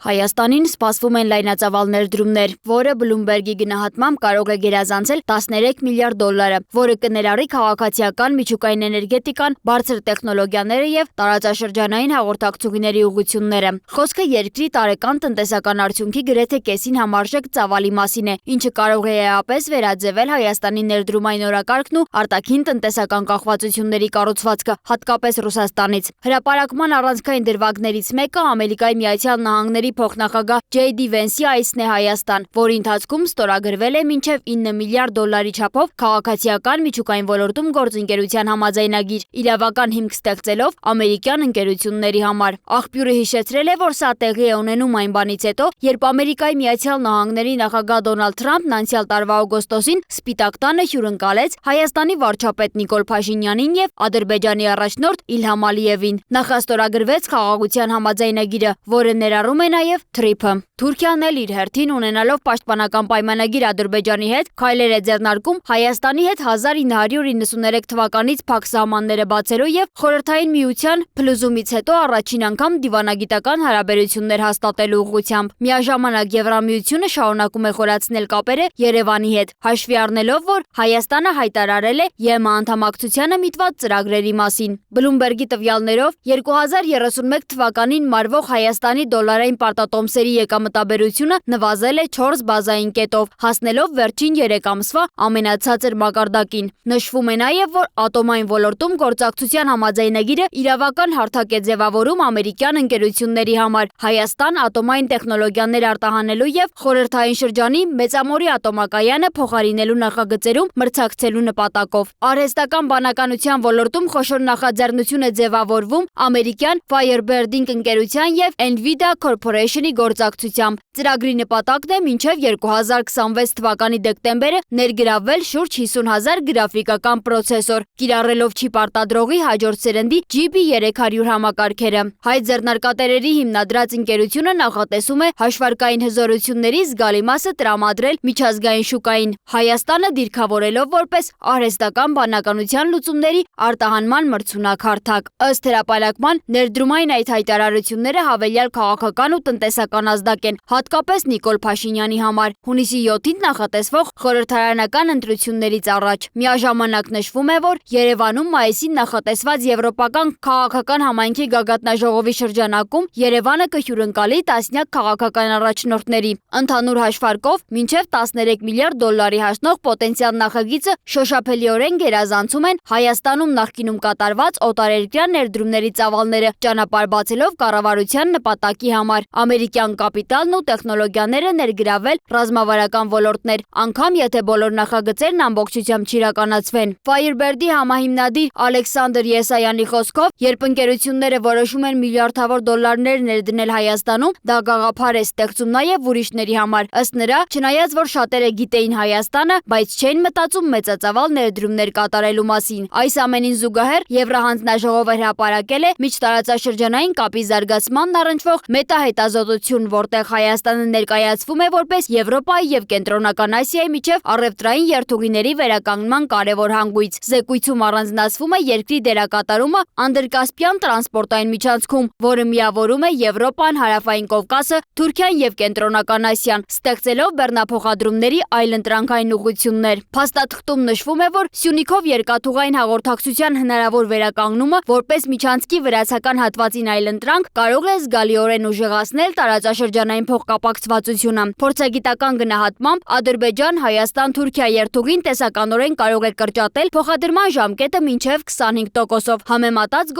Հայաստանին սպասվում են լայնածավալ ներդրումներ, որը Բլումբերգի գնահատմամբ կարող է գերազանցել 13 միլիարդ դոլարը, որը կներառի քաղաքացիական, միջուկային էներգետիկան, բարձր տեխնոլոգիաները եւ տարածաշրջանային հաղորդակցությունների ուղղությունները։ Խոսքը երկրի տարեկան տնտեսական արդյունքի գրեթե կեսին համարժեք ծավալի մասին է, ինչը կարող է էապես վերաձևել Հայաստանի ներդրումային օրակարգն ու արտաքին տնտեսական կախվածությունների կառուցվածքը, հատկապես Ռուսաստանից։ Հրապարակման առանցքային դրվագներից մեկը Ամերիկայի Միացյալ Նահանգների փոխնախագահ Ջեյ Վենսի այցն է Հայաստան, որի ընթացքում ստորագրվել է մինչև 9 միլիարդ դոլարի չափով քաղաքացիական միջուկային ոլորտում գործընկերության համաձայնագիր, իրավական հիմք ստեղծելով ամերիկյան ընկերությունների համար։ Աղբյուրը հիշեցրել է, որ սա տեղի է ունենում այն բանից հետո, երբ Ամերիկայի Միացյալ Նահանգների նախագահ Դոնալդ Թրամփն անցյալ տարվա օգոստոսին Սպիտակ տանը հյուրընկալեց Հայաստանի վարչապետ Նիկոլ Փաշինյանին եւ Ադրբեջանի առաջնորդ Իլհամ Ալիևին։ Նախաստորագրվեց խաղաղության համաձայնագիրը, որը ներառում է նաև թրիփը։ Թուրքիան էլ իր հերթին ունենալով պաշտպանական պայմանագիր Ադրբեջանի հետ քայլեր է ձեռնարկում Հայաստանի հետ 1993 թվականից փակ սահմանները բացելու եւ Խորհրդային Միության փլուզումից հետո առաջին անգամ դիվանագիտական հարաբերություններ հաստատելու ուղղությամբ։ Միաժամանակ Եվրամիությունը շարունակում է խորացնել կապերը Երևանի հետ, հաշվի առնելով, որ Հայաստանը հայտարարել է ԵՄ անդամակցությանը միտված ծրագրերի մասին։ Բլումբերգի տվյալներով 2031 թվականին մարվող Հայաստանի դոլարային պարտատոմսերի եկամտաբերությունը նվազել է 4 բազային կետով, հասնելով վերջին 3 ամսվա ամենացածր մակարդակին։ Նշվում է նաև, որ ատոմային ոլորտում գործակցության համաձայնագիրը իրավական հարթակ է ձևավորում ամերիկյան ընկերությունների համար Հայաստան ատոմային տեխնոլոգիաներ արտահանելու եւ խորհրդային շրջանի Մեծամորի ատոմակայանը փոխարինելու նախագծերում մրցակցելու նպատակով։ Արհեստական բանականության ոլորտում խոշոր նախաձեռնություն է ձևավորվում ամերիկյան Firebird ընկերության եւ Nvidia Corporation-ի գործակցությամբ։ Ծրագրի նպատակն է մինչև 2026 թվականի դեկտեմբերը ներգրավվել շուրջ 50,000 գրաֆիկական պրոցեսոր, կիրառելով չիպ արտադրողի հաջորդ սերնդի GB300 համակարգերը։ Հայ ձեռնարկատերերի հիմնադրած ընկերությունը նախատեսում է հաշվարկային հզորությունների զգալի մասը տրամադրել միջազգային շուկային, Հայաստանը դիրքավորելով որպես արհեստական բանականության լուծումների արտահանման մրցունակ հարթակ։ Ըստ հրապարակման, ներդրումային այդ հայտարարությունները հավելյալ քաղաքական ու տնտեսական ազդակ են, հատկապես Նիկոլ Փաշինյանի համար, հունիսի 7-ին նախատեսվող խորհրդարանական ընտրություններից առաջ։ Միաժամանակ նշվում է, որ Երևանում մայիսին նախատեսված Եվրոպական քաղաքական համայնքի գագաթնաժողովի շրջանակում Երևանը կհյուրընկալի տասնյակ քաղաքական առաջնորդների։ Ընդհանուր հաշվարկով մինչև 13 միլիարդ դոլարի հասնող պոտենցիալ նախագիծը շոշափելիորեն գերազանցում են Հայաստանում նախկինում կատարված օտարերկրյա ներդրումների ծավալները, ճանապարհ բացելով կառավարության նպատակի համար ամերիկյան կապիտալն ու տեխնոլոգիաները ներգրավել ռազմավարական ոլորտներ, անգամ եթե բոլոր նախագծերն ամբողջությամբ չիրականացվեն։ Firebird-ի համահիմնադիր Ալեքսանդր Եսայանի խոսքով, երբ ընկերությունները որոշում են միլիարդավոր դոլարներ ներդնել Հայաստանում, դա գաղափար է ստեղծում նաև ուրիշների համար։ Ըստ նրա, չնայած որ շատերը գիտեին Հայաստանը, բայց չեն մտածում մեծածավալ ներդրումներ կատարելու մասին։ Այս ամենին զուգահեռ Եվրահանձնաժողովը հրապարակել է միջտարածաշրջանային կապի զարգացմանն առնչվող մետահետազոտություն, որտեղ Հայաստանը ներկայացվում է որպես Եվրոպայի եւ Կենտրոնական Ասիայի միջև առևտրային երթուղիների վերականգնման կարևոր հանգույց։ Զեկույցում առանձնացվում է երկրի դերակատարումը Անդրկասպյան տրանսպորտային միջանցքում, որը միավորում է Եվրոպան, Հարավային Կովկասը, Թուրքիան եւ Կենտրոնական Ասիան, ստեղծելով բեռնափոխադրումների այլընտրանքային ուղղություններ։ Փաստաթղթում նշվում է, որ Սյունիքով երկաթուղային հաղորդակցության հնարավոր վերականգնումը որպես միջանցքի վրացական հատվածին այլընտրանք կարող է զգալիորեն ուժեղացնել տարածաշրջանային փոխկապակցվածությունը։ Փորձագիտական գնահատմամբ Ադրբեջան-Հայաստան-Թուրքիա երթուղին տեսականորեն կարող է կրճատել փոխադրման ժամկետը մինչև 25%-ով համեմատած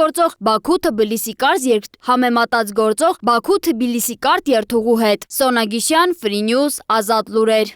գործող Բաքու-Թբիլիսի կարտ երթուղու հետ։ Սոնա Գիշյան, Free News, Ազատ լուրեր։